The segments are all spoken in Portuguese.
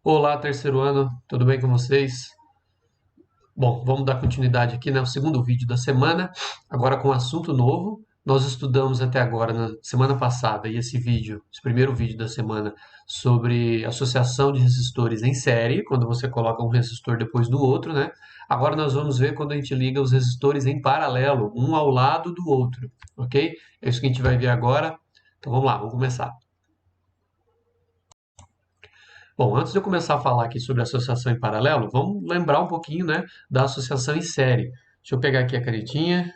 Olá, terceiro ano, tudo bem com vocês? Bom, vamos dar continuidade aqui, né? O segundo vídeo da semana, agora com um assunto novo. Nós estudamos até agora, na semana passada, e esse vídeo, esse primeiro vídeo da semana, sobre associação de resistores em série, quando você coloca um resistor depois do outro, né? Agora nós vamos ver quando a gente liga os resistores em paralelo, um ao lado do outro, ok? É isso que a gente vai ver agora. Então vamos lá, vamos começar. Bom, antes de eu começar a falar aqui sobre associação em paralelo, vamos lembrar um pouquinho, né, da associação em série. Deixa eu pegar aqui a canetinha,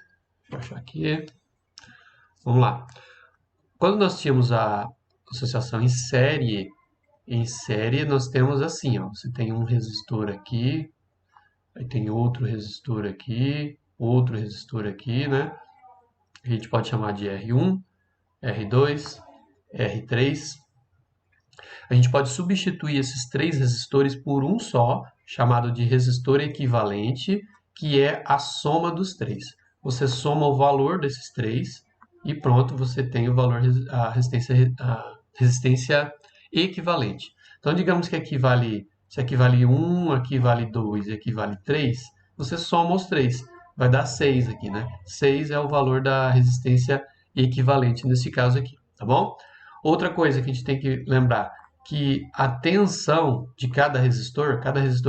vou achar aqui. Vamos lá. Quando nós tínhamos a associação em série nós temos assim, ó, você tem um resistor aqui, aí tem outro resistor aqui, né? A gente pode chamar de R1, R2, R3. A gente pode substituir esses três resistores por um só, chamado de resistor equivalente, que é a soma dos três. Você soma o valor desses três e pronto, você tem o valor, a resistência equivalente. Então, digamos que se equivale 1, equivale 2 e equivale 3, você soma os três. Vai dar 6 aqui, né? 6 é o valor da resistência equivalente nesse caso aqui, tá bom? Outra coisa que a gente tem que lembrar, que a tensão de cada resistor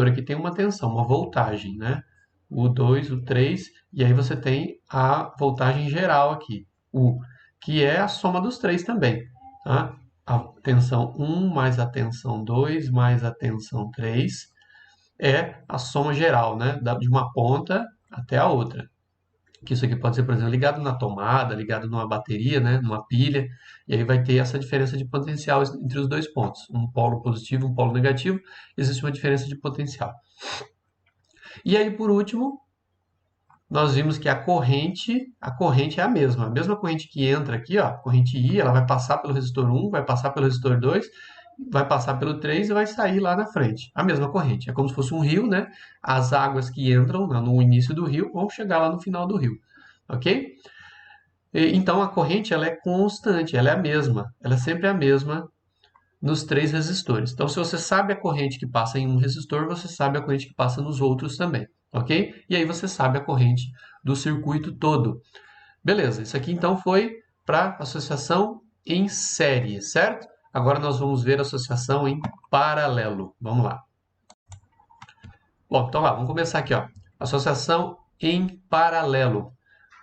aqui tem uma tensão, uma voltagem, né? O 2, o 3, e aí você tem a voltagem geral aqui, U, que é a soma dos três também, tá? A tensão 1 mais a tensão 2 mais a tensão 3 é a soma geral, né? De uma ponta até a outra, que isso aqui pode ser, por exemplo, ligado na tomada, ligado numa bateria, né, numa pilha, e aí vai ter essa diferença de potencial entre os dois pontos, um polo positivo, um polo negativo, existe uma diferença de potencial. E aí, por último, nós vimos que a corrente é a mesma corrente que entra aqui, ó, a corrente I, ela vai passar pelo resistor 1, vai passar pelo resistor 2, vai passar pelo 3 e vai sair lá na frente. A mesma corrente. É como se fosse um rio, né? As águas que entram no início do rio vão chegar lá no final do rio. Ok? Então a corrente ela é constante, ela é a mesma, ela é sempre a mesma nos três resistores. Então, se você sabe a corrente que passa em um resistor, você sabe a corrente que passa nos outros também, ok? E aí você sabe a corrente do circuito todo. Beleza, isso aqui então foi para associação em série, certo? Agora nós vamos ver a associação em paralelo. Vamos lá. Bom, então lá, vamos começar aqui, ó. Associação em paralelo.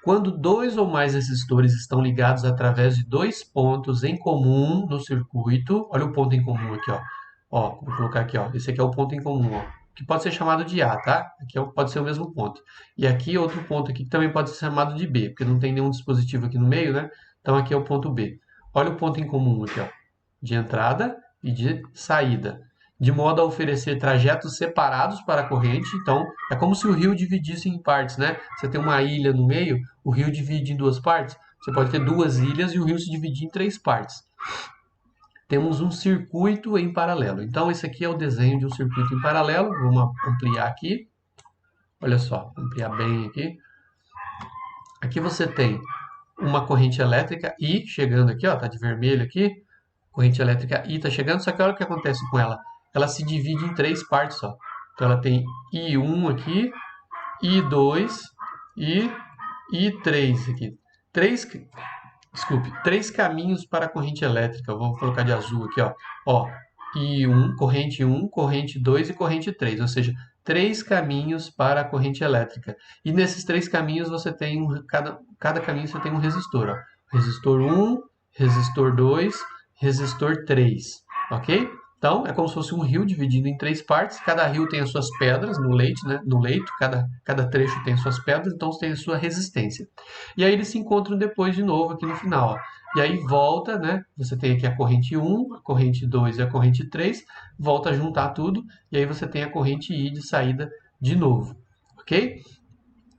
Quando dois ou mais resistores estão ligados através de dois pontos em comum no circuito, olha o ponto em comum aqui, ó. Ó, vou colocar aqui, ó. Esse aqui é o ponto em comum, ó, que pode ser chamado de A, tá? Aqui pode ser o mesmo ponto. E aqui outro ponto aqui que também pode ser chamado de B, porque não tem nenhum dispositivo aqui no meio, né? Então aqui é o ponto B. Olha o ponto em comum aqui, ó, de entrada e de saída, de modo a oferecer trajetos separados para a corrente. Então, é como se o rio dividisse em partes, né? Você tem uma ilha no meio, o rio divide em duas partes. Você pode ter duas ilhas e o rio se dividir em três partes. Temos um circuito em paralelo. Então, esse aqui é o desenho de um circuito em paralelo. Vamos ampliar aqui. Olha só, ampliar bem aqui. Aqui você tem uma corrente elétrica I chegando aqui, ó, tá de vermelho aqui. Corrente elétrica I está chegando, só que olha o que acontece com ela. Ela se divide em três partes só. Então ela tem I1 aqui, I2 e I3 aqui. Três caminhos para a corrente elétrica. Vou colocar de azul aqui, ó. Ó, I1, corrente 1, corrente 2 e corrente 3. Ou seja, três caminhos para a corrente elétrica. E nesses três caminhos você tem cada caminho você tem um resistor, ó. Resistor 1, resistor 2, resistor 3, ok? Então, é como se fosse um rio dividido em três partes. Cada rio tem as suas pedras no leito, né? No leito, cada trecho tem suas pedras, então tem a sua resistência. E aí eles se encontram depois de novo aqui no final, ó. E aí volta, né? Você tem aqui a corrente 1, a corrente 2 e a corrente 3, volta a juntar tudo, e aí você tem a corrente I de saída de novo, ok?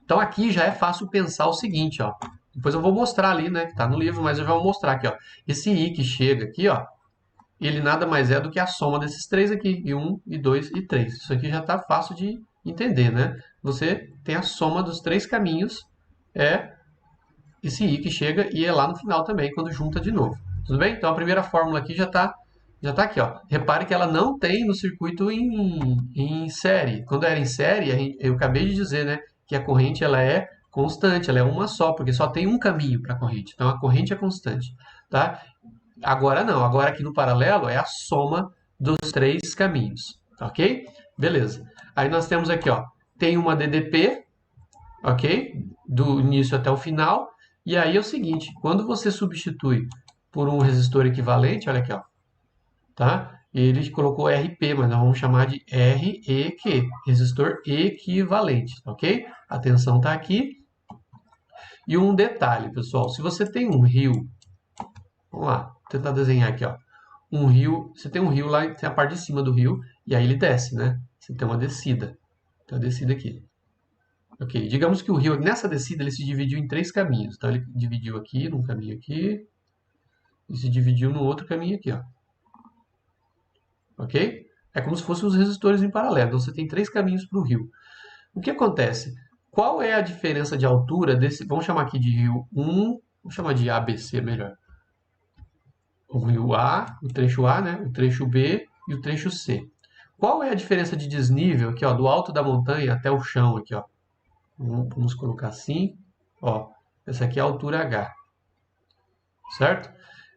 Então aqui já é fácil pensar o seguinte, ó. Depois eu vou mostrar ali, né, que tá no livro, mas eu já vou mostrar aqui, ó. Esse I que chega aqui, ó, ele nada mais é do que a soma desses três aqui, I1, I2 e 3. Isso aqui já está fácil de entender, né? Você tem a soma dos três caminhos, é esse I que chega e é lá no final também, quando junta de novo. Tudo bem? Então a primeira fórmula aqui já está Já está aqui, ó. Repare que ela não tem no circuito em série. Quando era em série, eu acabei de dizer, né, que a corrente ela é constante, ela é uma só, porque só tem um caminho para a corrente. Então a corrente é constante, tá? Agora não, agora aqui no paralelo é a soma dos três caminhos, ok? Beleza. Aí nós temos aqui, ó, tem uma DDP, ok? Do início até o final. E aí é o seguinte, quando você substitui por um resistor equivalente, olha aqui, ó, tá? Ele colocou RP, mas nós vamos chamar de REQ, resistor equivalente, ok? A tensão está aqui. E um detalhe, pessoal, se você tem um rio, vamos lá, vou tentar desenhar aqui, ó. Um rio, você tem um rio lá, tem a parte de cima do rio, e aí ele desce, né? Você tem uma descida. Tem uma descida aqui. Ok, digamos que o rio, nessa descida, ele se dividiu em três caminhos. Então, ele dividiu aqui, num caminho aqui, e se dividiu no outro caminho aqui, ó. Ok? É como se fossem os resistores em paralelo. Então, você tem três caminhos para o rio. O que acontece? Qual é a diferença de altura desse... Vamos chamar aqui de rio 1, vamos chamar de ABC melhor. O rio A, o trecho A, né? O trecho B e o trecho C. Qual é a diferença de desnível aqui, ó, do alto da montanha até o chão aqui, ó? Vamos colocar assim, ó. Essa aqui é a altura H, certo?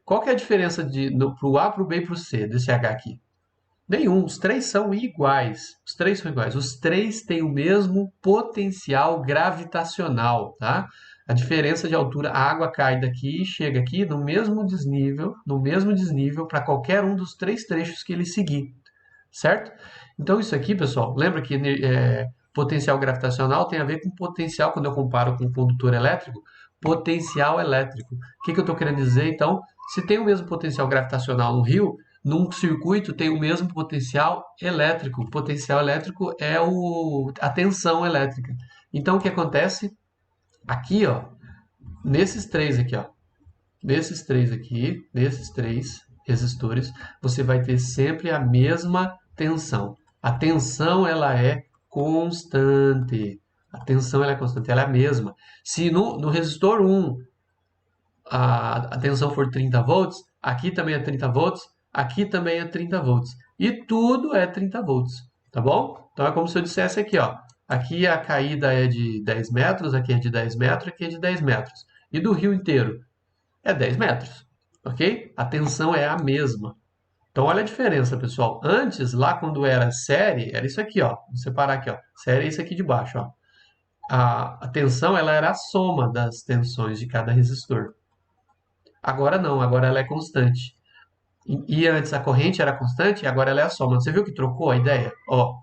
Qual que é a diferença para o A, para o B e para o C desse H aqui? Nenhum, os três são iguais. Os três são iguais. Os três têm o mesmo potencial gravitacional, tá? A diferença de altura, a água cai daqui e chega aqui no mesmo desnível para qualquer um dos três trechos que ele seguir, certo? Então isso aqui, pessoal, lembra que potencial gravitacional tem a ver com potencial, quando eu comparo com condutor elétrico, potencial elétrico. O que que eu estou querendo dizer, então? Se tem o mesmo potencial gravitacional no rio, num circuito tem o mesmo potencial elétrico. O potencial elétrico é a tensão elétrica. Então, o que acontece? Aqui, ó, nesses três aqui, ó, nesses três resistores, você vai ter sempre a mesma tensão. A tensão, ela é constante. A tensão, ela é constante, ela é a mesma. Se no resistor 1 a tensão for 30 volts, aqui também é 30 volts, aqui também é 30 volts. E tudo é 30 volts, tá bom? Então é como se eu dissesse aqui, ó. Aqui a caída é de 10 metros, aqui é de 10 metros, aqui é de 10 metros. E do rio inteiro é 10 metros, ok? A tensão é a mesma. Então olha a diferença, pessoal. Antes, lá quando era série, era isso aqui, ó. Vou separar aqui, ó. Série é isso aqui de baixo, ó. A tensão, ela era a soma das tensões de cada resistor. Agora não, agora ela é constante. E antes a corrente era constante, agora ela é a soma. Você viu que trocou a ideia? Ó,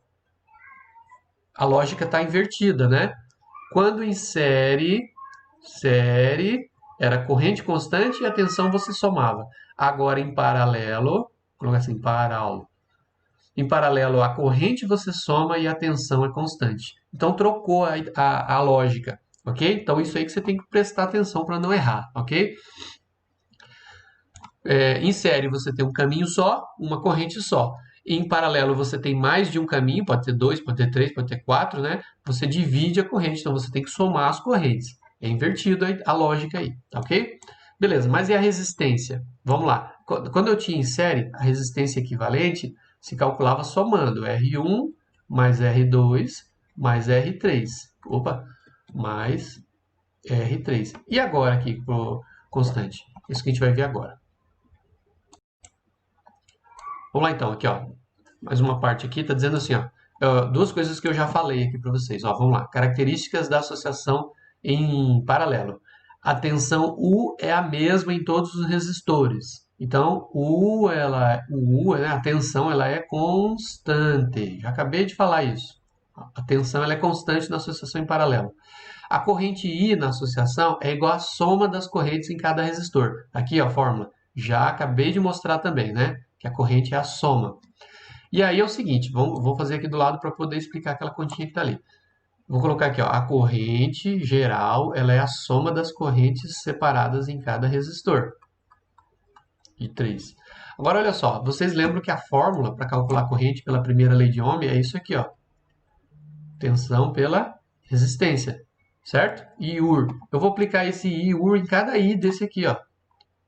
a lógica está invertida, né? Quando em série era corrente constante e a tensão você somava. Agora em paralelo, coloca assim, paralelo. Em paralelo, a corrente você soma e a tensão é constante. Então trocou a lógica, ok? Então isso aí que você tem que prestar atenção para não errar, ok? Em série você tem um caminho só, uma corrente só. Em paralelo você tem mais de um caminho, pode ter dois, pode ter três, pode ter quatro, né? Você divide a corrente, então você tem que somar as correntes. É invertido a lógica aí, tá ok? Beleza, mas e a resistência? Vamos lá. Quando eu tinha em série, a resistência equivalente se calculava somando R1 mais R2 mais R3. Opa, mais R3. E agora aqui, pro constante? Isso que a gente vai ver agora. Vamos lá então, aqui ó, mais uma parte aqui, está dizendo assim, ó, duas coisas que eu já falei aqui para vocês, ó, vamos lá, características da associação em paralelo. A tensão U é a mesma em todos os resistores. Então, né, a tensão ela é constante. Já acabei de falar isso. A tensão ela é constante na associação em paralelo. A corrente I na associação é igual à soma das correntes em cada resistor. Aqui ó, a fórmula. Já acabei de mostrar também, né? Que a corrente é a soma. E aí é o seguinte, vou fazer aqui do lado para poder explicar aquela continha que está ali. Vou colocar aqui, ó, a corrente geral, ela é a soma das correntes separadas em cada resistor. E 3. Agora, olha só, vocês lembram que a fórmula para calcular a corrente pela primeira lei de Ohm é isso aqui, ó. Tensão pela resistência, certo? IUR. Eu vou aplicar esse IUR em cada I desse aqui, ó.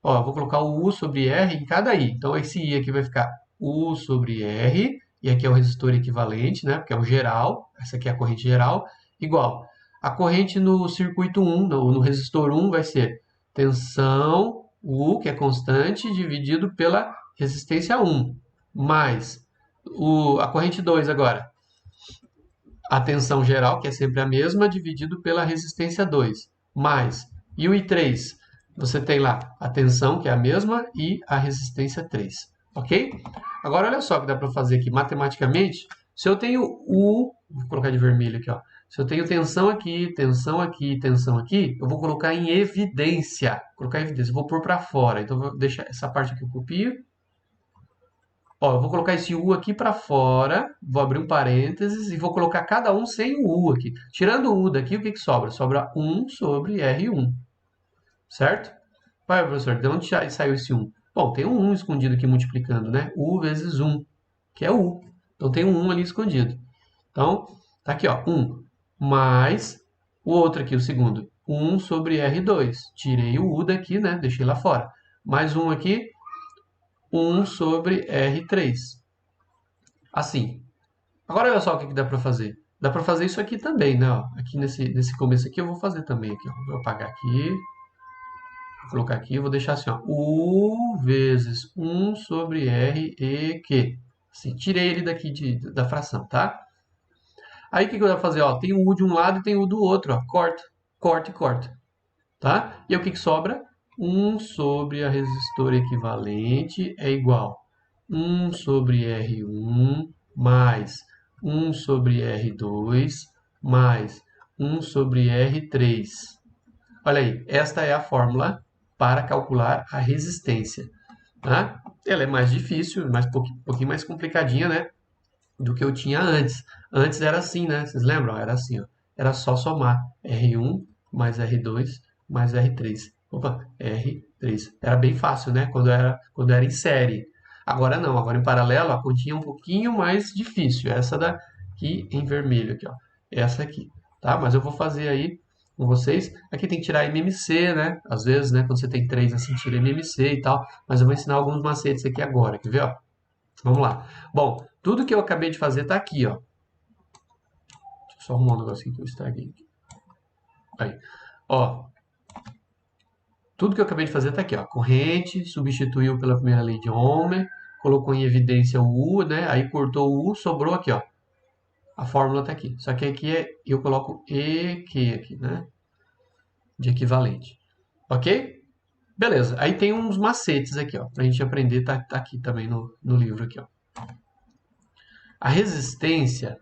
Ó, eu vou colocar o U sobre R em cada I. Então, esse I aqui vai ficar U sobre R, e aqui é o resistor equivalente, né? Porque é o geral, essa aqui é a corrente geral, igual. A corrente no circuito 1, no resistor 1, vai ser tensão U, que é constante, dividido pela resistência 1, mais a corrente 2 agora. A tensão geral, que é sempre a mesma, dividido pela resistência 2, mais. E o I3, você tem lá a tensão, que é a mesma, e a resistência 3. Ok? Agora, olha só o que dá para fazer aqui matematicamente. Se eu tenho vou colocar de vermelho aqui, ó. Se eu tenho tensão aqui, tensão aqui, tensão aqui, eu vou colocar em evidência. Colocar em evidência, vou pôr para fora. Então, eu vou deixar essa parte aqui, eu copio. Ó, eu vou colocar esse U aqui para fora, vou abrir um parênteses e vou colocar cada um sem o U aqui. Tirando o U daqui, o que que sobra? Sobra 1 sobre R1, certo? Vai, professor, de onde saiu esse 1? Bom, tem um 1 escondido aqui multiplicando, né? U vezes 1, que é U. Então, tem um 1 ali escondido. Então, tá aqui, ó, 1 mais o outro aqui, o segundo, 1 sobre R2. Tirei o U daqui, né? Deixei lá fora. Mais um aqui, 1 sobre R3. Assim. Agora, olha só o que dá para fazer. Dá para fazer isso aqui também, né? Ó, aqui nesse começo aqui eu vou fazer também. Aqui, ó. Vou apagar aqui. Vou colocar aqui. Vou deixar assim, ó. U vezes 1 sobre R e Q. Assim, tirei ele daqui da fração, tá? Aí, o que eu vou fazer? Ó, tem o U de um lado e tem o U do outro. Ó. Corta, corta e corta. Tá? E aí, o que sobra? 1 sobre a resistor equivalente é igual 1 sobre R1 mais 1 sobre R2 mais 1 sobre R3. Olha aí, esta é a fórmula para calcular a resistência. Tá? Ela é mais difícil, um pouquinho mais complicadinha, né? Do que eu tinha antes. Antes era assim, né? Vocês lembram? Era assim, ó. Era só somar R1 mais R2 mais R3. Opa, R3. Era bem fácil, né? Quando era em série. Agora não, agora em paralelo a continha é um pouquinho mais difícil. Essa daqui em vermelho aqui, ó. Essa aqui, tá? Mas eu vou fazer aí com vocês. Aqui tem que tirar MMC, né? Às vezes, né? Quando você tem 3 assim, tira MMC e tal. Mas eu vou ensinar alguns macetes aqui agora, quer ver, ó? Vamos lá. Bom, tudo que eu acabei de fazer está aqui, ó. Deixa eu só arrumar um negocinho que eu estraguei aqui. Aí. Ó. Tudo que eu acabei de fazer está aqui, ó. Corrente, substituiu pela primeira lei de Ohm, colocou em evidência o U, né? Aí cortou o U, sobrou aqui, ó. A fórmula está aqui. Só que aqui eu coloco EQ aqui, né? De equivalente. Ok? Beleza. Aí tem uns macetes aqui, ó. Pra gente aprender, tá aqui também no livro aqui, ó. A resistência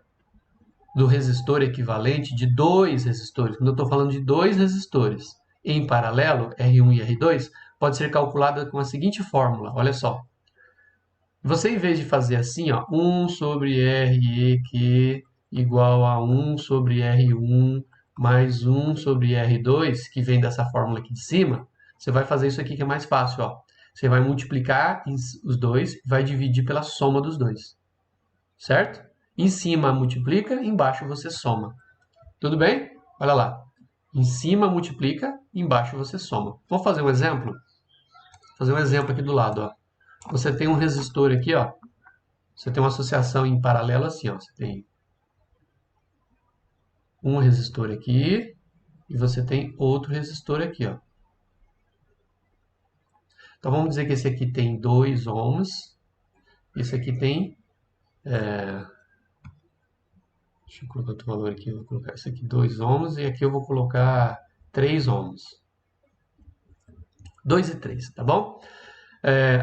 do resistor equivalente de dois resistores, quando eu estou falando de dois resistores em paralelo, R1 e R2, pode ser calculada com a seguinte fórmula, olha só. Você, em vez de fazer assim, ó, 1 sobre REQ igual a 1 sobre R1 mais 1 sobre R2, que vem dessa fórmula aqui de cima, você vai fazer isso aqui que é mais fácil, ó. Você vai multiplicar os dois e vai dividir pela soma dos dois. Certo? Em cima multiplica, embaixo você soma. Tudo bem? Olha lá. Em cima multiplica, embaixo você soma. Vamos fazer um exemplo? Vou fazer um exemplo aqui do lado, ó. Você tem um resistor aqui, ó. Você tem uma associação em paralelo assim, ó. Você tem um resistor aqui e você tem outro resistor aqui, ó. Então vamos dizer que esse aqui tem 2 ohms, esse aqui tem deixa eu colocar outro valor aqui, eu vou colocar esse aqui 2 ohms e aqui eu vou colocar 3 ohms. 2 e 3, tá bom?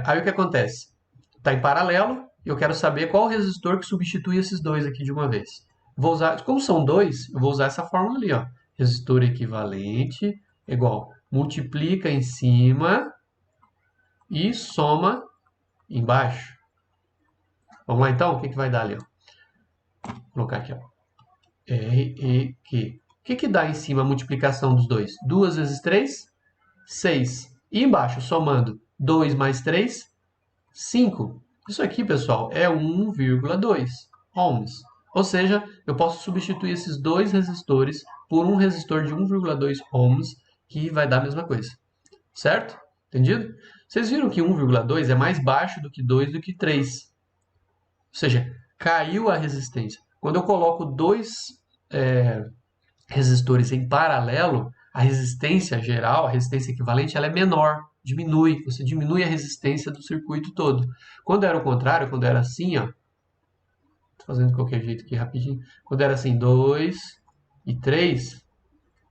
Aí o que acontece? Está em paralelo e eu quero saber qual resistor que substitui esses dois aqui de uma vez. Vou usar, como são dois, eu vou usar essa fórmula ali, ó. Resistor equivalente igual multiplica em cima e soma embaixo. Vamos lá então? O que vai dar ali? Ó? Vou colocar aqui, ó. REQ. O que dá em cima a multiplicação dos dois? 2 vezes 3, 6. E embaixo, somando 2 mais 3, 5. Isso aqui, pessoal, é 1,2 ohms. Ou seja, eu posso substituir esses dois resistores por um resistor de 1,2 ohms, que vai dar a mesma coisa. Certo? Entendido? Vocês viram que 1,2 é mais baixo do que 2 do que 3. Ou seja, caiu a resistência. Quando eu coloco dois resistores em paralelo, a resistência geral, a resistência equivalente, ela é menor, diminui. Você diminui a resistência do circuito todo. Quando era o contrário, quando era assim, ó, tô fazendo de qualquer jeito aqui rapidinho. Quando era assim, 2 e 3,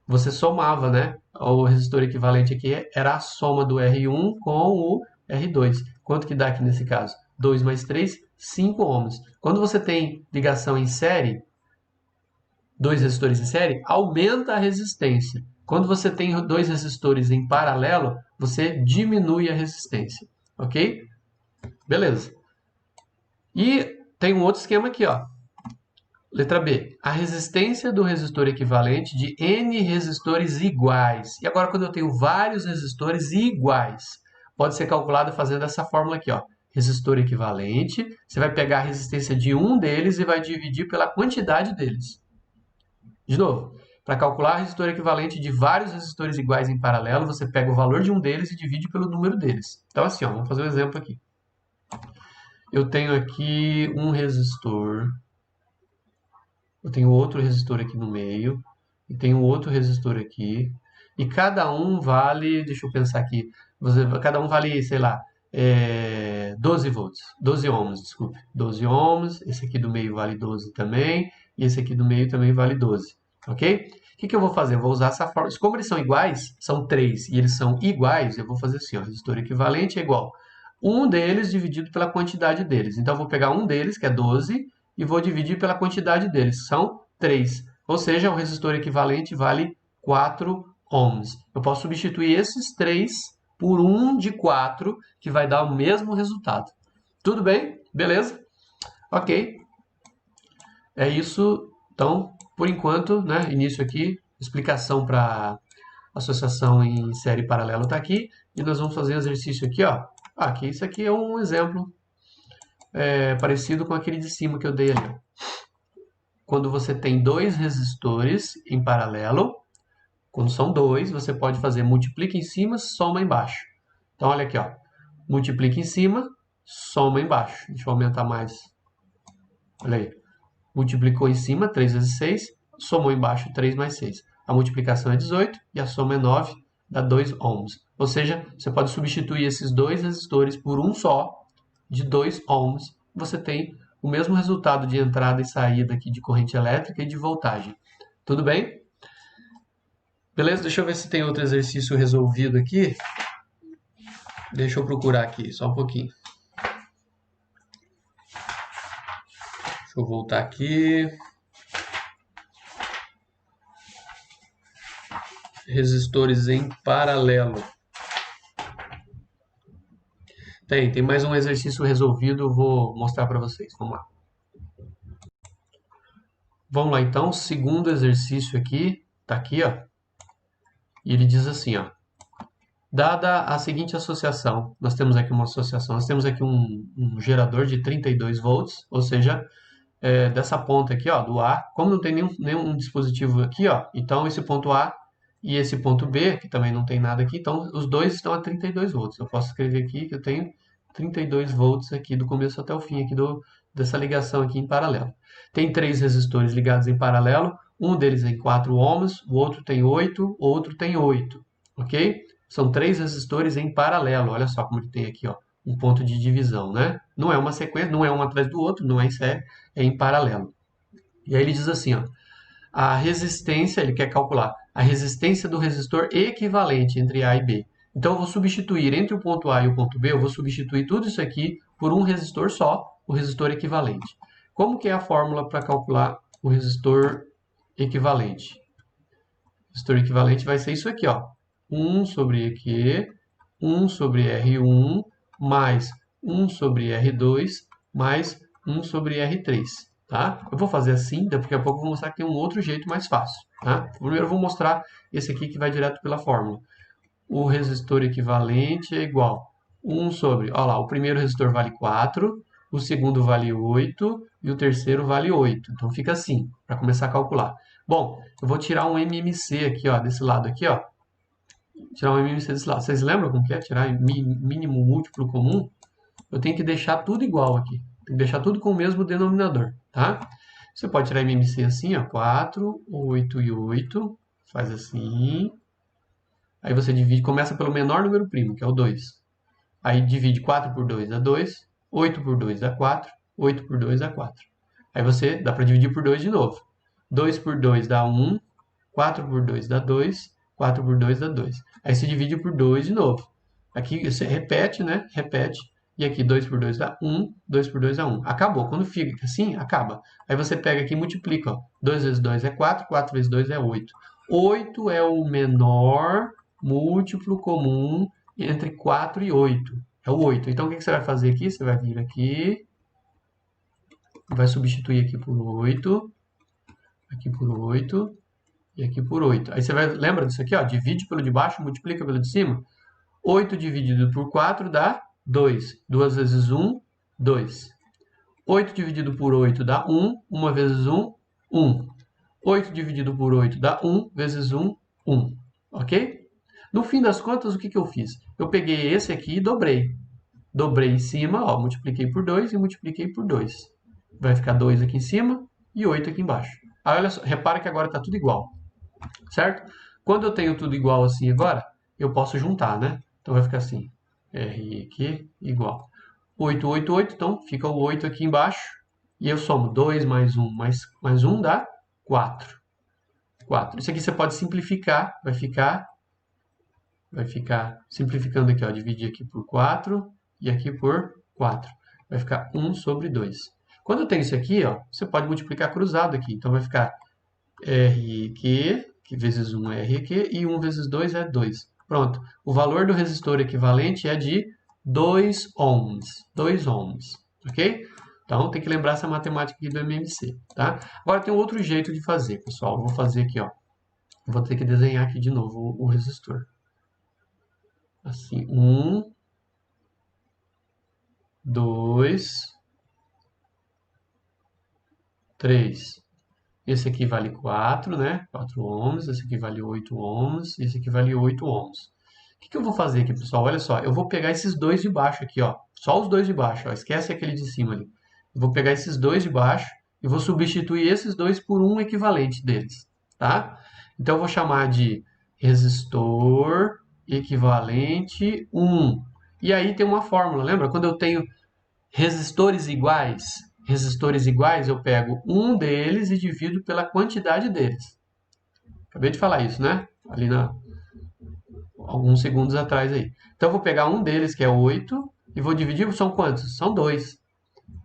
você somava, né? O resistor equivalente aqui era a soma do R1 com o R2. Quanto que dá aqui nesse caso? 2 mais 3, 5 ohms. Quando você tem ligação em série, dois resistores em série, aumenta a resistência. Quando você tem dois resistores em paralelo, você diminui a resistência. Ok? Beleza. E tem um outro esquema aqui, ó. Letra B. A resistência do resistor equivalente de N resistores iguais. E agora, quando eu tenho vários resistores iguais, pode ser calculado fazendo essa fórmula aqui, ó. Resistor equivalente, você vai pegar a resistência de um deles e vai dividir pela quantidade deles. De novo, para calcular o resistor equivalente de vários resistores iguais em paralelo, você pega o valor de um deles e divide pelo número deles. Então, assim, ó, vamos fazer um exemplo aqui. Eu tenho aqui um resistor, eu tenho outro resistor aqui no meio, e tenho outro resistor aqui, e cada um vale, deixa eu pensar aqui, cada um vale, sei lá, 12 volts, 12 ohms, desculpe, 12 ohms, esse aqui do meio vale 12 também, e esse aqui do meio também vale 12, ok? O que eu vou fazer? Eu vou usar essa fórmula, como eles são iguais, são 3, e eles são iguais, eu vou fazer assim, ó, resistor equivalente é igual um deles dividido pela quantidade deles. Então, eu vou pegar um deles, que é 12, e vou dividir pela quantidade deles, são 3. Ou seja, o resistor equivalente vale 4 ohms. Eu posso substituir esses 3 por 1 de 4, que vai dar o mesmo resultado. Tudo bem? Beleza? Ok. É isso. Então, por enquanto, né, início aqui, explicação para associação em série paralelo está aqui. E nós vamos fazer um exercício aqui, ó. Aqui, isso aqui é um exemplo parecido com aquele de cima que eu dei ali. Quando você tem dois resistores em paralelo, quando são dois, você pode fazer multiplica em cima, soma embaixo. Então, olha aqui, ó. Multiplica em cima, soma embaixo. Deixa eu aumentar mais. Olha aí. Multiplicou em cima, 3 vezes 6, somou embaixo 3 mais 6. A multiplicação é 18 e a soma é 9, dá 2 ohms. Ou seja, você pode substituir esses dois resistores por um só, de 2 ohms. Você tem o mesmo resultado de entrada e saída aqui de corrente elétrica e de voltagem. Tudo bem? Beleza? Deixa eu ver se tem outro exercício resolvido aqui. Deixa eu procurar aqui, só um pouquinho. Deixa eu voltar aqui. Resistores em paralelo. Tem mais um exercício resolvido, eu vou mostrar para vocês. Vamos lá. Vamos lá então, segundo exercício aqui, tá aqui, ó. E ele diz assim, ó. Dada a seguinte associação, nós temos aqui uma associação, nós temos aqui um gerador de 32 volts, ou seja, dessa ponta aqui, ó, do A, como não tem nenhum dispositivo aqui, ó, então esse ponto A e esse ponto B, que também não tem nada aqui, então os dois estão a 32 volts. Eu posso escrever aqui que eu tenho 32 volts aqui do começo até o fim aqui dessa ligação aqui em paralelo. Tem três resistores ligados em paralelo, um deles tem 4 ohms, o outro tem 8, o outro tem 8, ok? São três resistores em paralelo, olha só como ele tem aqui, ó, um ponto de divisão, né? Não é uma sequência, não é um atrás do outro, não é em série, é em paralelo. E aí ele diz assim, ó, a resistência, ele quer calcular a resistência do resistor equivalente entre A e B. Então, eu vou substituir entre o ponto A e o ponto B, eu vou substituir tudo isso aqui por um resistor só, o resistor equivalente. Como que é a fórmula para calcular o resistor equivalente? O resistor equivalente vai ser isso aqui, ó. 1 sobre EQ, 1 sobre R1, mais 1 sobre R2, mais 1 sobre R3. Tá? Eu vou fazer assim, daqui a pouco eu vou mostrar que tem um outro jeito mais fácil. Tá? Primeiro eu vou mostrar esse aqui que vai direto pela fórmula. O resistor equivalente é igual 1 sobre... Olha lá, o primeiro resistor vale 4, o segundo vale 8 e o terceiro vale 8. Então fica assim, para começar a calcular. Bom, eu vou tirar um MMC aqui, ó, desse lado aqui, ó. Tirar um MMC desse lado. Vocês lembram como que é tirar mínimo múltiplo comum? Eu tenho que deixar tudo igual aqui. Tem que deixar tudo com o mesmo denominador, tá? Você pode tirar MMC assim, ó, 4, 8 e 8. Faz assim. Aí você divide, começa pelo menor número primo, que é o 2. Aí divide 4 por 2 dá 2, 8 por 2 dá 4, 8 por 2 dá 4. Aí você dá para dividir por 2 de novo. 2 por 2 dá 1, 4 por 2 dá 2, 4 por 2 dá 2. Aí você divide por 2 de novo. Aqui você repete, né? Repete. E aqui 2 por 2 dá 1, 2 por 2 dá 1. Acabou. Quando fica assim, acaba. Aí você pega aqui e multiplica. Ó. 2 vezes 2 é 4, 4 vezes 2 é 8. 8 é o menor múltiplo comum entre 4 e 8. É o 8. Então, o que você vai fazer aqui? Você vai vir aqui, vai substituir aqui por 8, aqui por 8 e aqui por 8. Aí você vai, lembra disso aqui? Ó, divide pelo de baixo, multiplica pelo de cima. 8 dividido por 4 dá 2. 2 vezes 1, 2. 8 dividido por 8 dá 1. 1 vezes 1, 1. 8 dividido por 8 dá 1 vezes 1, 1. Ok? No fim das contas, o que eu fiz? Eu peguei esse aqui e dobrei. Dobrei em cima, ó, multipliquei por 2 e multipliquei por 2. Vai ficar 2 aqui em cima e 8 aqui embaixo. Aí, olha só, repara que agora está tudo igual, certo? Quando eu tenho tudo igual assim agora, eu posso juntar, né? Então vai ficar assim, R aqui igual 8, 8, 8, então fica o 8 aqui embaixo, e eu somo 2 mais 1 mais 1 dá 4. 4. Isso aqui você pode simplificar, vai ficar simplificando aqui, ó, dividir aqui por 4 e aqui por 4. Vai ficar 1 sobre 2. Quando eu tenho isso aqui, ó, você pode multiplicar cruzado aqui. Então vai ficar RQ, que vezes 1 é RQ, e 1 vezes 2 é 2. Pronto. O valor do resistor equivalente é de 2 ohms. 2 ohms. Ok? Então tem que lembrar essa matemática aqui do MMC. Tá? Agora tem um outro jeito de fazer, pessoal. Eu vou fazer aqui, ó. Vou ter que desenhar aqui de novo o resistor. Assim, 1, 2, 3. Esse aqui vale 4, né? 4 ohms. Esse aqui vale 8 ohms. Esse aqui vale 8 ohms. O que eu vou fazer aqui, pessoal? Olha só, eu vou pegar esses dois de baixo aqui, ó. Só os dois de baixo, ó. Esquece aquele de cima ali. Eu vou pegar esses dois de baixo e vou substituir esses dois por um equivalente deles, tá? Então eu vou chamar de resistor equivalente 1. E aí tem uma fórmula, lembra? Quando eu tenho resistores iguais, eu pego um deles e divido pela quantidade deles. Acabei de falar isso, né? Ali alguns segundos atrás aí. Então eu vou pegar um deles, que é 8, e vou dividir, são quantos? São 2.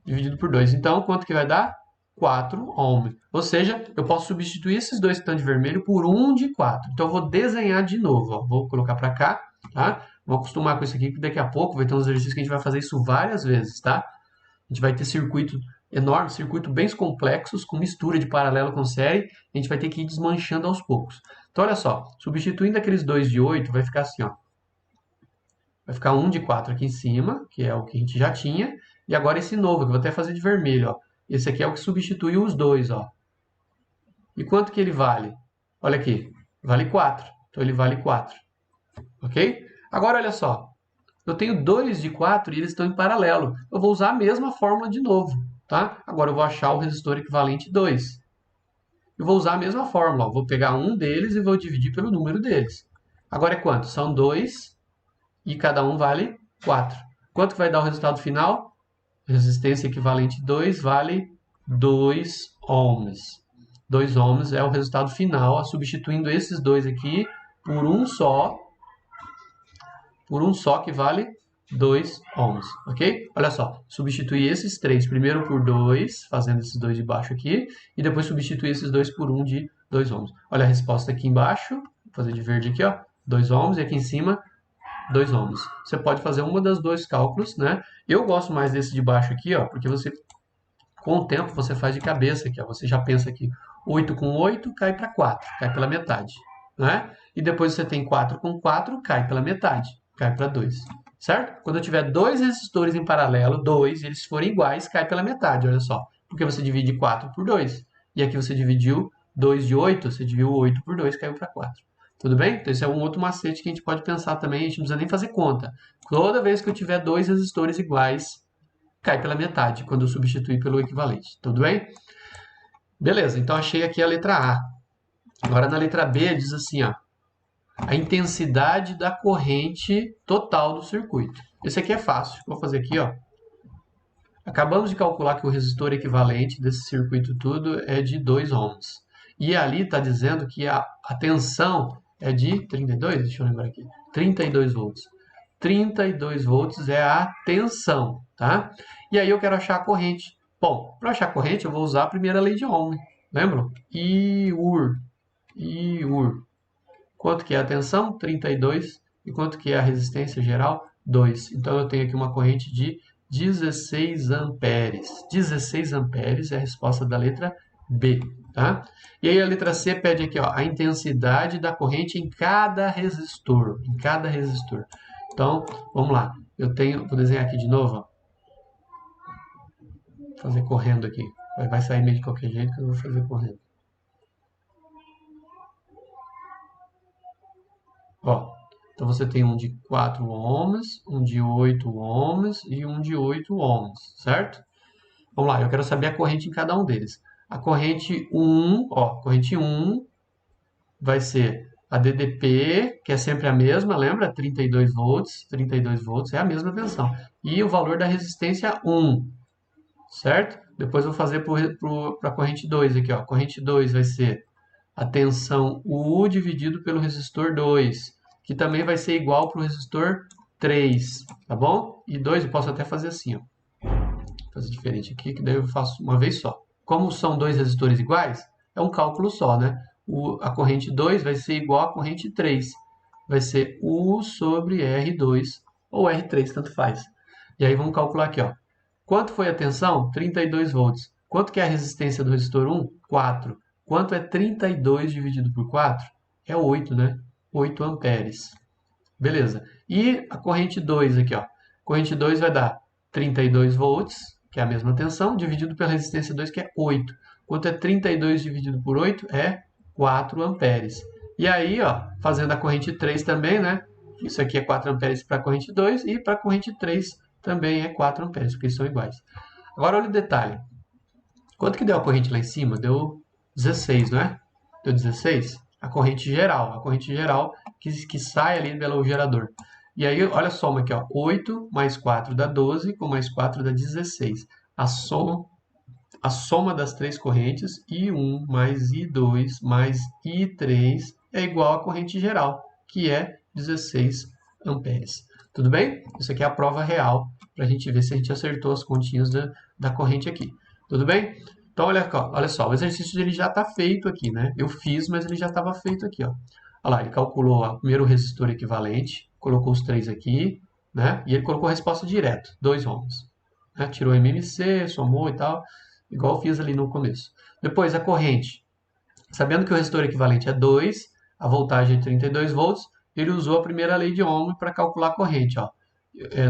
Dividido por 2. Então, quanto que vai dar? 4 ohms. Ou seja, eu posso substituir esses dois que estão de vermelho por um de 4. Então eu vou desenhar de novo. Ó. Vou colocar para cá, tá? Vou acostumar com isso aqui, que daqui a pouco vai ter uns exercícios que a gente vai fazer isso várias vezes, tá? A gente vai ter circuito enorme, circuito bem complexos, com mistura de paralelo com série, a gente vai ter que ir desmanchando aos poucos. Então, olha só, substituindo aqueles 2 de 8, vai ficar assim, ó. Vai ficar 1 de 4 aqui em cima, que é o que a gente já tinha, e agora esse novo, que eu vou até fazer de vermelho, ó. Esse aqui é o que substitui os dois, ó. E quanto que ele vale? Olha aqui, vale 4. Então, ele vale 4. Ok? Agora, olha só. Eu tenho 2 de 4 e eles estão em paralelo. Eu vou usar a mesma fórmula de novo, tá? Agora eu vou achar o resistor equivalente 2. Eu vou usar a mesma fórmula. Ó. Vou pegar um deles e vou dividir pelo número deles. Agora é quanto? São 2 e cada um vale 4. Quanto que vai dar o resultado final? Resistência equivalente 2 vale 2 ohms. 2 ohms é o resultado final, ó, substituindo esses dois aqui por um só que vale 2 ohms, ok? Olha só, substituir esses três primeiro por 2, fazendo esses dois de baixo aqui, e depois substituir esses dois por 1 de 2 ohms. Olha a resposta aqui embaixo, vou fazer de verde aqui, ó, 2 ohms, e aqui em cima, 2 ohms. Você pode fazer uma das dois cálculos, né? Eu gosto mais desse de baixo aqui, ó, porque você, com o tempo, você faz de cabeça aqui, ó, você já pensa aqui, 8 com 8 cai para 4, cai pela metade, né? E depois você tem 4 com 4, cai pela metade, cai para 2, certo? Quando eu tiver dois resistores em paralelo, 2, e eles forem iguais, cai pela metade, olha só. Porque você divide 4 por 2. E aqui você dividiu 2 de 8, você dividiu 8 por 2, caiu para 4. Tudo bem? Então, esse é um outro macete que a gente pode pensar também. A gente não precisa nem fazer conta. Toda vez que eu tiver dois resistores iguais, cai pela metade, quando eu substituir pelo equivalente. Tudo bem? Beleza, então achei aqui a letra A. Agora, na letra B, diz assim, ó, a intensidade da corrente total do circuito. Esse aqui é fácil. Vou fazer aqui, ó. Acabamos de calcular que o resistor equivalente desse circuito tudo é de 2 ohms. E ali está dizendo que a tensão é de 32, deixa eu lembrar aqui, 32 volts. 32 volts é a tensão, tá? E aí eu quero achar a corrente. Bom, para achar a corrente eu vou usar a primeira lei de Ohm, lembram? IUR. Quanto que é a tensão? 32. E quanto que é a resistência geral? 2. Então eu tenho aqui uma corrente de 16 amperes. 16 amperes é a resposta da letra B, tá? E aí a letra C pede aqui, ó, a intensidade da corrente em cada resistor, Então, vamos lá. Vou desenhar aqui de novo, ó. Vou fazer correndo aqui. Vai sair meio de qualquer jeito que eu vou fazer correndo. Ó, então você tem um de 4 ohms, um de 8 ohms e um de 8 ohms, certo? Vamos lá, eu quero saber a corrente em cada um deles. A corrente 1, ó, corrente 1 vai ser a DDP, que é sempre a mesma, lembra? 32 volts, 32 volts é a mesma tensão. E o valor da resistência 1, certo? Depois eu vou fazer para a corrente 2 aqui, ó. Corrente 2 vai ser a tensão U dividido pelo resistor 2, que também vai ser igual para o resistor 3, tá bom? E 2 eu posso até fazer assim, ó. Vou fazer diferente aqui, que daí eu faço uma vez só. Como são dois resistores iguais, é um cálculo só, né? A corrente 2 vai ser igual à corrente 3. Vai ser U sobre R2 ou R3, tanto faz. E aí vamos calcular aqui, ó. Quanto foi a tensão? 32 volts. Quanto que é a resistência do resistor 1? 4. Quanto é 32 dividido por 4? É 8, né? 8 amperes. Beleza. E a corrente 2 aqui, ó. Corrente 2 vai dar 32 volts, que é a mesma tensão, dividido pela resistência 2, que é 8. Quanto é 32 dividido por 8? É 4 amperes. E aí, ó, fazendo a corrente 3 também, né? Isso aqui é 4 amperes para a corrente 2 e para a corrente 3 também é 4 amperes, porque são iguais. Agora olha o detalhe. Quanto que deu a corrente lá em cima? Deu 16, não é? Deu 16? A corrente geral que sai ali pelo gerador. E aí, olha a soma aqui, ó. 8 mais 4 dá 12, com mais 4 dá 16. A soma das três correntes, I1 mais I2 mais I3, é igual à corrente geral, que é 16 amperes. Tudo bem? Isso aqui é a prova real, para a gente ver se a gente acertou as continhas da corrente aqui. Tudo bem? Então, olha só, o exercício ele já está feito aqui, né? Eu fiz, mas ele já estava feito aqui, ó. Olha lá, ele calculou o primeiro resistor equivalente, colocou os três aqui, né? E ele colocou a resposta direto, 2 ohms. Né? Tirou MMC, somou e tal, igual eu fiz ali no começo. Depois, a corrente. Sabendo que o resistor equivalente é 2, a voltagem é 32 volts, ele usou a primeira lei de Ohm para calcular a corrente, ó.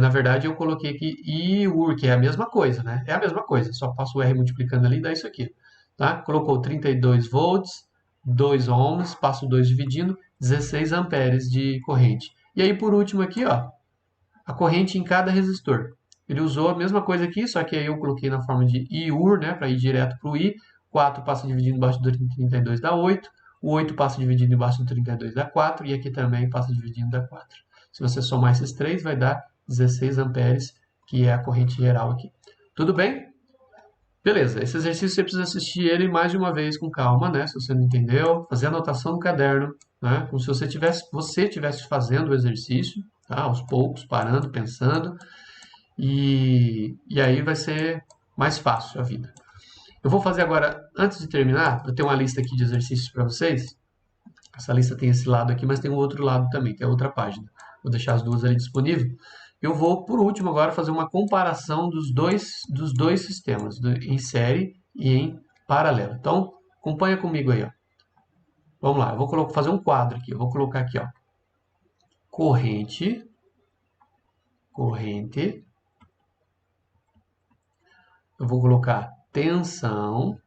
Na verdade, eu coloquei aqui IUR, que é a mesma coisa, né? É a mesma coisa, só passo o R multiplicando ali e dá isso aqui. Tá? Colocou 32 volts, 2 ohms, passo 2 dividindo, 16 amperes de corrente. E aí, por último aqui, ó, a corrente em cada resistor. Ele usou a mesma coisa aqui, só que aí eu coloquei na forma de IUR, né, para ir direto para o I. 4 passa dividindo embaixo do 32 dá 8. O 8 passa dividindo embaixo do 32 dá 4. E aqui também passa dividindo dá 4. Se você somar esses três, vai dar 16 amperes, que é a corrente geral aqui. Tudo bem? Beleza, esse exercício você precisa assistir ele mais de uma vez com calma, né? Se você não entendeu, fazer anotação no caderno, né? Como se você tivesse fazendo o exercício, tá? Aos poucos, parando, pensando, e aí vai ser mais fácil a vida. Eu vou fazer agora, antes de terminar, eu tenho uma lista aqui de exercícios para vocês. Essa lista tem esse lado aqui, mas tem o outro lado também, que é outra página. Vou deixar as duas ali disponíveis. Eu vou, por último, agora fazer uma comparação dos dois sistemas, em série e em paralelo. Então, acompanha comigo aí, ó. Vamos lá, eu vou fazer um quadro aqui. Eu vou colocar aqui, ó, corrente. Eu vou colocar tensão.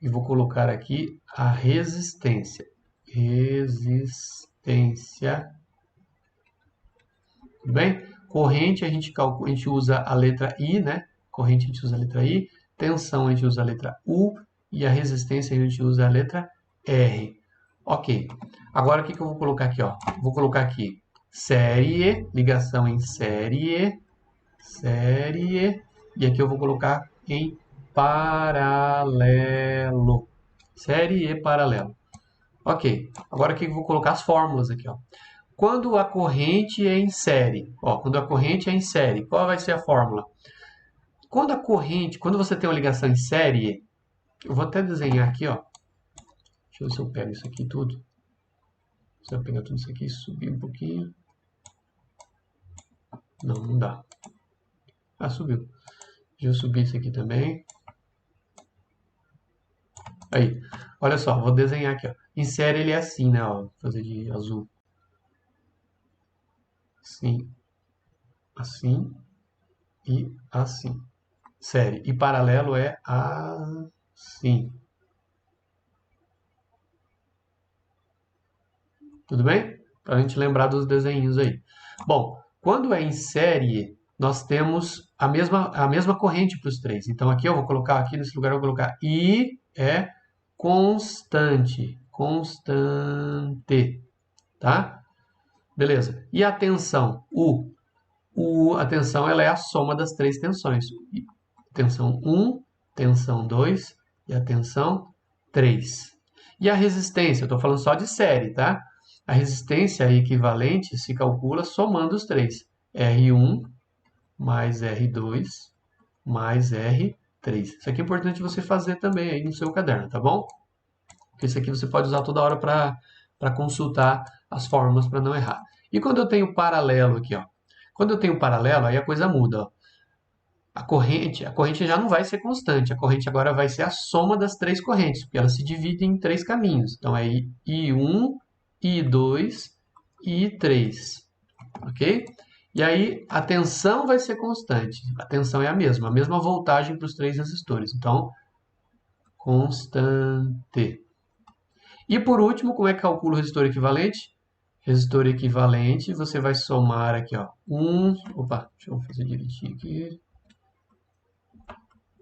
e vou colocar aqui a resistência. Resistência. Tudo bem? Corrente a gente usa a letra I, né? Corrente a gente usa a letra I. Tensão a gente usa a letra U. E a resistência a gente usa a letra R. Ok. Agora o que eu vou colocar aqui? Ó? Vou colocar aqui série, ligação em série. Série. E aqui eu vou colocar em paralelo. Série e paralelo. Ok. Agora aqui eu vou colocar as fórmulas aqui, ó. Quando a corrente é em série, ó, quando a corrente é em série, qual vai ser a fórmula? Quando você tem uma ligação em série, eu vou até desenhar aqui, ó. Deixa eu ver se eu pego isso aqui tudo. Se eu pegar tudo isso aqui e subir um pouquinho. Não, não dá. Ah, subiu. Deixa eu subir isso aqui também. Aí, olha só, vou desenhar aqui, ó. Em série ele é assim, né, ó. Vou fazer de azul. Assim, assim e assim. Série. E paralelo é assim. Tudo bem? Para a gente lembrar dos desenhos aí. Bom, quando é em série, nós temos a mesma corrente para os três. Então aqui eu vou colocar, aqui nesse lugar eu vou colocar I é constante. Constante. Tá? Beleza. E a tensão? A tensão ela é a soma das três tensões. Tensão 1, tensão 2 e a tensão 3. E a resistência? Eu estou falando só de série, tá? A resistência equivalente se calcula somando os três. R1 mais R2 mais R3. Isso aqui é importante você fazer também aí no seu caderno, tá bom? Porque isso aqui você pode usar toda hora para consultar as fórmulas para não errar. E quando eu tenho paralelo aqui, ó? Quando eu tenho paralelo, aí a coisa muda, ó. A corrente já não vai ser constante, a corrente agora vai ser a soma das três correntes, porque ela se divide em três caminhos. Então é I1, I2 e I3, ok? E aí a tensão vai ser constante, a tensão é a mesma voltagem para os três resistores. Então, constante. E por último, como é que calcula o resistor equivalente? Resistor equivalente, você vai somar aqui, ó, opa, deixa eu fazer direitinho aqui.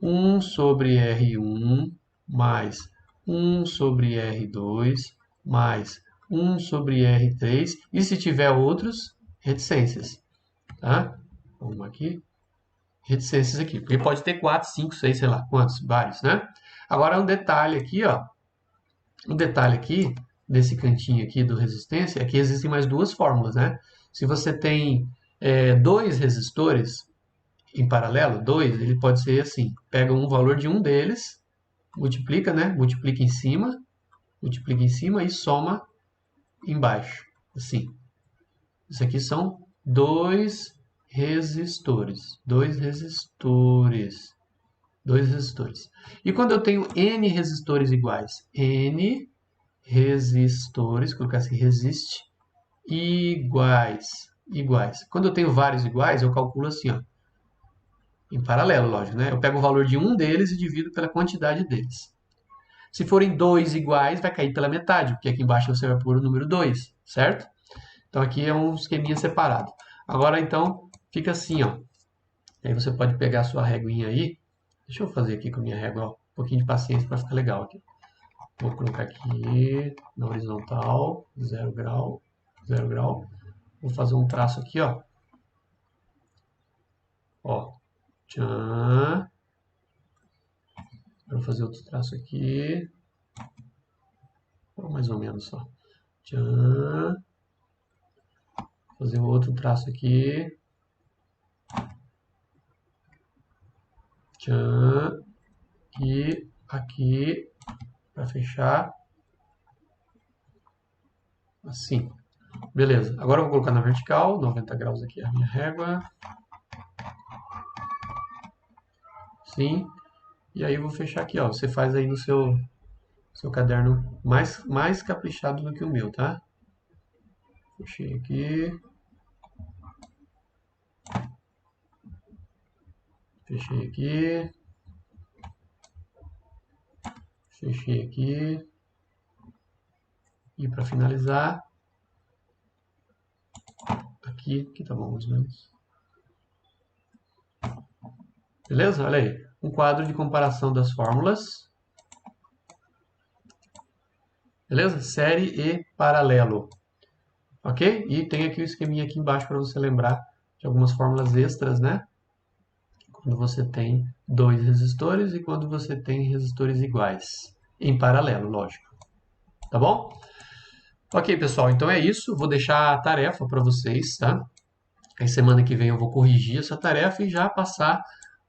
1 sobre R1 mais 1 sobre R2 mais 1 sobre R3 e se tiver outros, reticências, tá? Vamos aqui, reticências aqui, porque pode ter 4, 5, 6, sei lá, quantos, vários, né? Agora um detalhe aqui, ó, um detalhe aqui, nesse cantinho aqui do resistência, é que existem mais duas fórmulas, né? Se você tem dois resistores, em paralelo, 2, ele pode ser assim, pega um valor de um deles, multiplica, né? Multiplica em cima e soma embaixo, assim. Isso aqui são dois resistores, E quando eu tenho N resistores iguais, N resistores, colocar assim, resiste, iguais. Quando eu tenho vários iguais, eu calculo assim, ó, em paralelo, lógico, né? Eu pego o valor de um deles e divido pela quantidade deles. Se forem dois iguais, vai cair pela metade, porque aqui embaixo você vai pôr o número 2, certo? Então aqui é um esqueminha separado. Agora então, fica assim, ó. Aí você pode pegar a sua réguinha aí. Deixa eu fazer aqui com a minha régua, ó. Um pouquinho de paciência para ficar legal aqui. Vou colocar aqui na horizontal, 0 grau, 0 grau. Vou fazer um traço aqui, ó. Ó. Tchan. Vou fazer outro traço aqui. Mais ou menos só. Tchan. Fazer outro traço aqui. Tchan. E aqui, para fechar. Assim. Beleza. Agora eu vou colocar na vertical, 90 graus aqui a minha régua. Sim. E aí eu vou fechar aqui, ó. Você faz aí no seu caderno mais caprichado do que o meu, tá? Fechei aqui. Fechei aqui. Fechei aqui. E para finalizar, aqui tá bom mais ou menos. Beleza? Olha aí. Um quadro de comparação das fórmulas. Beleza? Série e paralelo. Ok? E tem aqui o esqueminha aqui embaixo para você lembrar de algumas fórmulas extras, né? Quando você tem dois resistores e quando você tem resistores iguais. Em paralelo, lógico. Tá bom? Ok, pessoal. Então é isso. Vou deixar a tarefa para vocês, tá? Aí semana que vem eu vou corrigir essa tarefa e já passar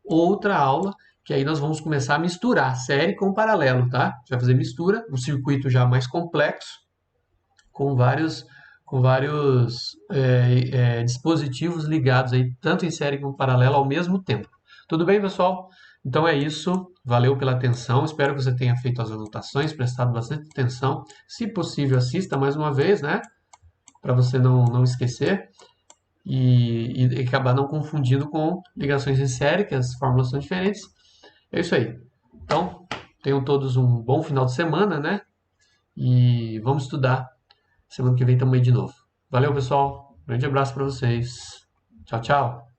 outra aula, que aí nós vamos começar a misturar série com paralelo, tá? A gente vai fazer mistura, um circuito já mais complexo, com vários dispositivos ligados aí, tanto em série como paralelo ao mesmo tempo. Tudo bem, pessoal? Então é isso. Valeu pela atenção. Espero que você tenha feito as anotações, prestado bastante atenção. Se possível, assista mais uma vez, né? Para você não esquecer e acabar não confundindo com ligações em série, que as fórmulas são diferentes. É isso aí. Então, tenham todos um bom final de semana, né? E vamos estudar. Semana que vem também de novo. Valeu, pessoal. Grande abraço para vocês. Tchau, tchau.